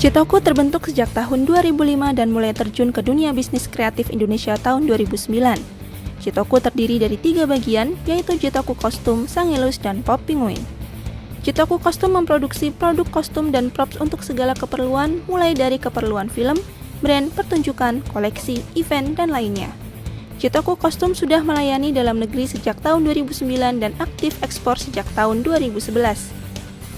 Jitoku terbentuk sejak tahun 2005 dan mulai terjun ke dunia bisnis kreatif Indonesia tahun 2009. Jitoku terdiri dari 3 bagian, yaitu Jitoku Kostum, Sangilus, dan Pop Penguin. Jitoku Kostum memproduksi produk kostum dan props untuk segala keperluan, mulai dari keperluan film, brand, pertunjukan, koleksi, event, dan lainnya. Jitoku Kostum sudah melayani dalam negeri sejak tahun 2009 dan aktif ekspor sejak tahun 2011.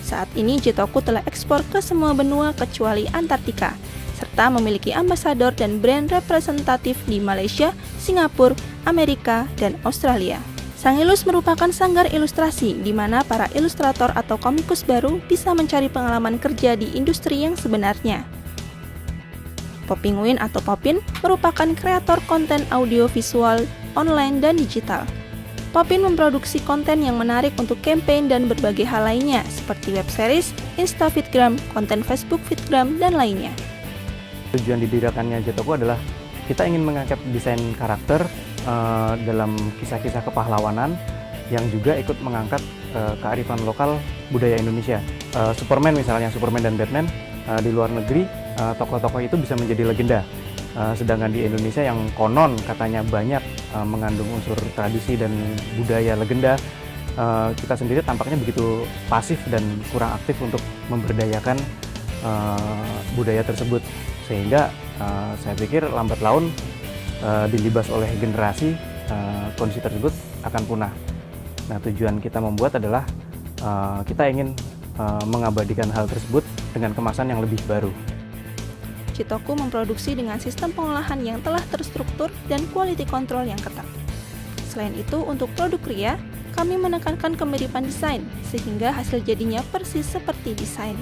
Saat ini Jitoku telah ekspor ke semua benua kecuali Antartika, serta memiliki ambasador dan brand representatif di Malaysia, Singapura, Amerika, dan Australia. Sangilus merupakan sanggar ilustrasi di mana para ilustrator atau komikus baru bisa mencari pengalaman kerja di industri yang sebenarnya. Pop Penguin atau Popin merupakan kreator konten audio visual, online, dan digital. Popin memproduksi konten yang menarik untuk campaign dan berbagai hal lainnya, seperti web series, Insta Feedgram, konten Facebook Feedgram, dan lainnya. Tujuan didirikannya Jitoku adalah kita ingin mengangkat desain karakter dalam kisah-kisah kepahlawanan yang juga ikut mengangkat kearifan lokal budaya Indonesia. Superman misalnya, Superman dan Batman di luar negeri, tokoh-tokoh itu bisa menjadi legenda. Sedangkan di Indonesia yang konon katanya banyak mengandung unsur tradisi dan budaya legenda, kita sendiri tampaknya begitu pasif dan kurang aktif untuk memberdayakan budaya tersebut, sehingga saya pikir lambat laun dilibas oleh generasi, kondisi tersebut akan punah. Nah, tujuan kita membuat adalah kita ingin mengabadikan hal tersebut dengan kemasan yang lebih baru. Jitoku memproduksi dengan sistem pengolahan yang telah terstruktur dan quality control yang ketat. Selain itu, untuk produk kria, kami menekankan kemiripan desain, sehingga hasil jadinya persis seperti desain.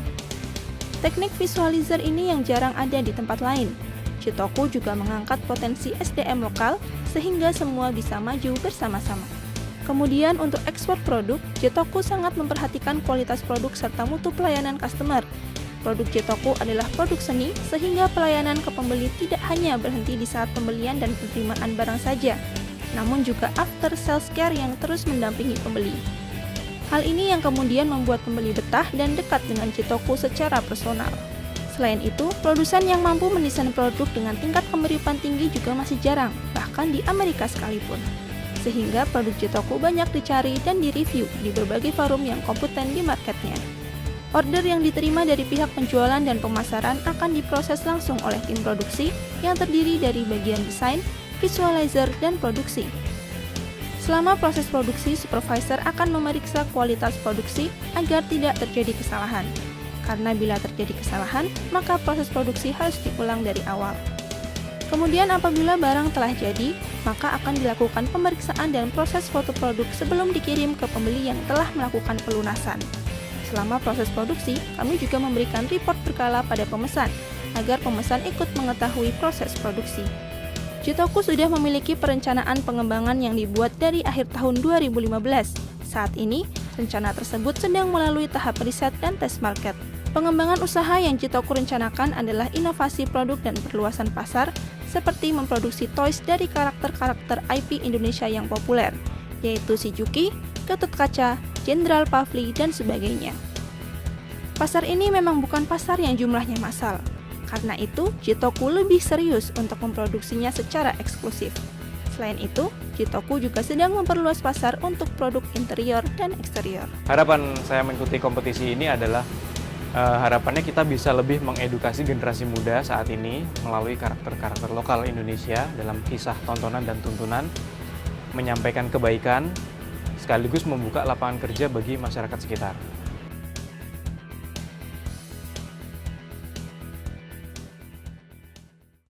Teknik visualizer ini yang jarang ada di tempat lain. Jitoku juga mengangkat potensi SDM lokal, sehingga semua bisa maju bersama-sama. Kemudian untuk ekspor produk, Jitoku sangat memperhatikan kualitas produk serta mutu pelayanan customer. Produk Jitoku adalah produk seni, sehingga pelayanan ke pembeli tidak hanya berhenti di saat pembelian dan penerimaan barang saja, namun juga after sales care yang terus mendampingi pembeli. Hal ini yang kemudian membuat pembeli betah dan dekat dengan Jitoku secara personal. Selain itu, produsen yang mampu mendesain produk dengan tingkat kemiripan tinggi juga masih jarang, bahkan di Amerika sekalipun. Sehingga produk Jitoku banyak dicari dan direview di berbagai forum yang kompeten di marketnya. Order yang diterima dari pihak penjualan dan pemasaran akan diproses langsung oleh tim produksi yang terdiri dari bagian desain, visualizer, dan produksi. Selama proses produksi, supervisor akan memeriksa kualitas produksi agar tidak terjadi kesalahan. Karena bila terjadi kesalahan, maka proses produksi harus diulang dari awal. Kemudian apabila barang telah jadi, maka akan dilakukan pemeriksaan dan proses foto produk sebelum dikirim ke pembeli yang telah melakukan pelunasan. Selama proses produksi, kami juga memberikan report berkala pada pemesan, agar pemesan ikut mengetahui proses produksi. Jitoku sudah memiliki perencanaan pengembangan yang dibuat dari akhir tahun 2015. Saat ini, rencana tersebut sedang melalui tahap riset dan tes market. Pengembangan usaha yang Jitoku rencanakan adalah inovasi produk dan perluasan pasar, seperti memproduksi toys dari karakter-karakter IP Indonesia yang populer, yaitu Shizuki, Gatot Kaca, Jenderal Pavli, dan sebagainya. Pasar ini memang bukan pasar yang jumlahnya massal. Karena itu, Jitoku lebih serius untuk memproduksinya secara eksklusif. Selain itu, Jitoku juga sedang memperluas pasar untuk produk interior dan eksterior. Harapan saya mengikuti kompetisi ini adalah harapannya kita bisa lebih mengedukasi generasi muda saat ini melalui karakter-karakter lokal Indonesia dalam kisah tontonan dan tuntunan, menyampaikan kebaikan, sekaligus membuka lapangan kerja bagi masyarakat sekitar.